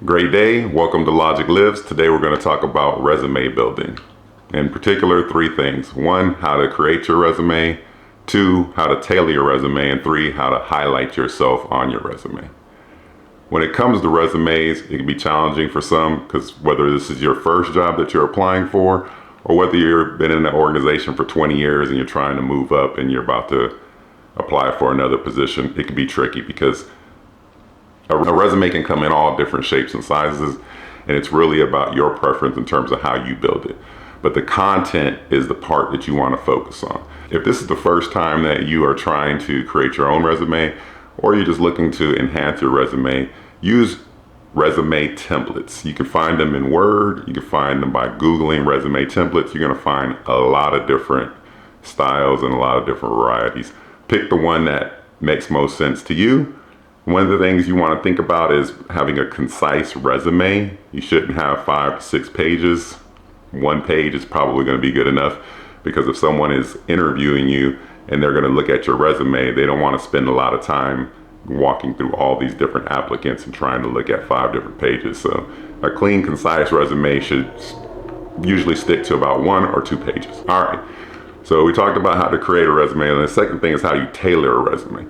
Great day. Welcome to Logic Lives. Today we're going to talk about resume building. In particular, three things. One, how to create your resume. Two, how to tailor your resume. And three, how to highlight yourself on your resume. When it comes to resumes, it can be challenging for some because whether this is your first job that you're applying for or whether you've been in an organization for 20 years and you're trying to move up and you're about to apply for another position, it can be tricky because a resume can come in all different shapes and sizes, and it's really about your preference in terms of how you build it. But the content is the part that you want to focus on. If this is the first time that you are trying to create your own resume, or you're just looking to enhance your resume, use resume templates. You can find them in Word, you can find them by Googling resume templates. You're going to find a lot of different styles and a lot of different varieties. Pick the one that makes most sense to you. One of the things you want to think about is having a concise resume. You shouldn't have 5 to 6 pages. One page is probably going to be good enough because if someone is interviewing you and they're going to look at your resume, they don't want to spend a lot of time walking through all these different applicants and trying to look at 5 different pages. So a clean, concise resume should usually stick to about 1 or 2 pages. All right. So we talked about how to create a resume, and the second thing is how you tailor a resume.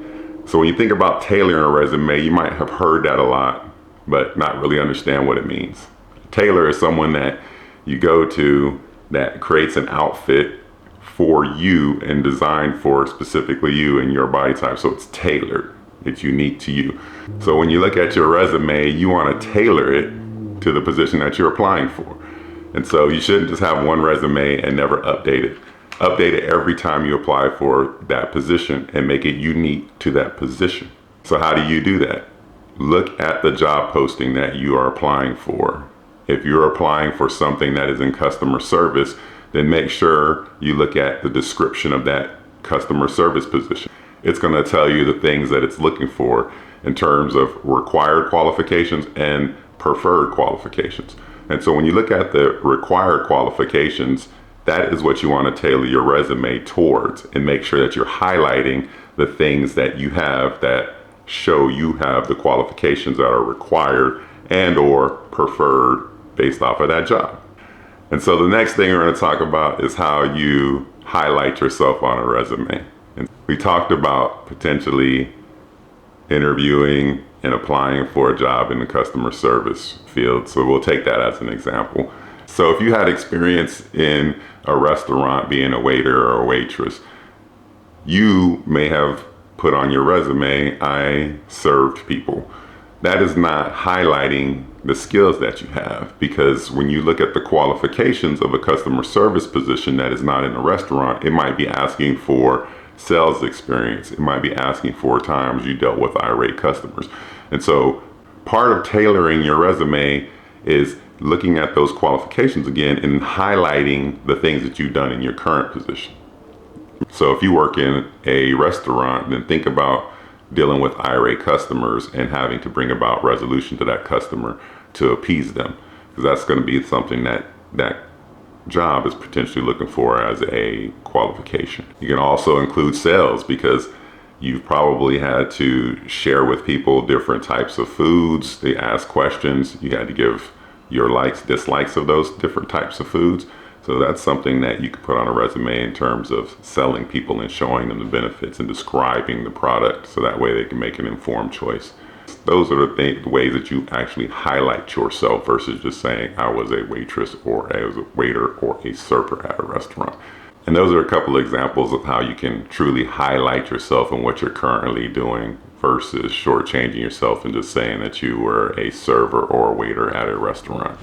So when you think about tailoring a resume, you might have heard that a lot, but not really understand what it means. Tailor is someone that you go to that creates an outfit for you and designed for specifically you and your body type. So it's tailored, it's unique to you. So when you look at your resume, you want to tailor it to the position that you're applying for. And so you shouldn't just have one resume and never update it. Update it every time you apply for that position and make it unique to that position. So how do you do that? Look at the job posting that you are applying for. If you're applying for something that is in customer service, then make sure you look at the description of that customer service position. It's going to tell you the things that it's looking for in terms of required qualifications and preferred qualifications. And so when you look at the required qualifications, that is what you want to tailor your resume towards and make sure that you're highlighting the things that you have that show you have the qualifications that are required and or preferred based off of that job. And so the next thing we're going to talk about is how you highlight yourself on a resume. And we talked about potentially interviewing and applying for a job in the customer service field. So we'll take that as an example. So if you had experience in a restaurant being a waiter or a waitress, you may have put on your resume, I served people. That is not highlighting the skills that you have, because when you look at the qualifications of a customer service position that is not in a restaurant, it might be asking for sales experience. It might be asking for times you dealt with irate customers. And so part of tailoring your resume is looking at those qualifications again and highlighting the things that you've done in your current position. So if you work in a restaurant, then think about dealing with irate customers and having to bring about resolution to that customer to appease them, because that's going to be something that that job is potentially looking for as a qualification. You can also include sales, because you've probably had to share with people different types of foods. They ask questions. You had to give your likes, dislikes of those different types of foods. So that's something that you can put on a resume in terms of selling people and showing them the benefits and describing the product so that way they can make an informed choice. Those are the ways that you actually highlight yourself versus just saying I was a waitress or I was a waiter or a server at a restaurant. And those are a couple of examples of how you can truly highlight yourself and what you're currently doing versus shortchanging yourself and just saying that you were a server or a waiter at a restaurant.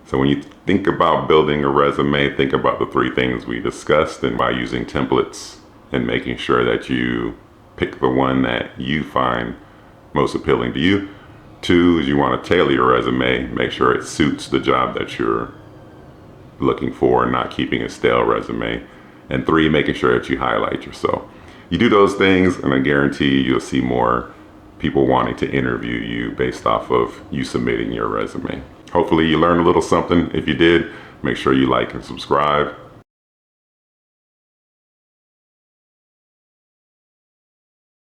So when you think about building a resume, think about the three things we discussed, and by using templates and making sure that you pick the one that you find most appealing to you. 2 is you want to tailor your resume, make sure it suits the job that you're looking for and not keeping a stale resume. And 3, making sure that you highlight yourself. You do those things and I guarantee you'll see more people wanting to interview you based off of you submitting your resume. Hopefully you learned a little something. If you did, make sure you like and subscribe.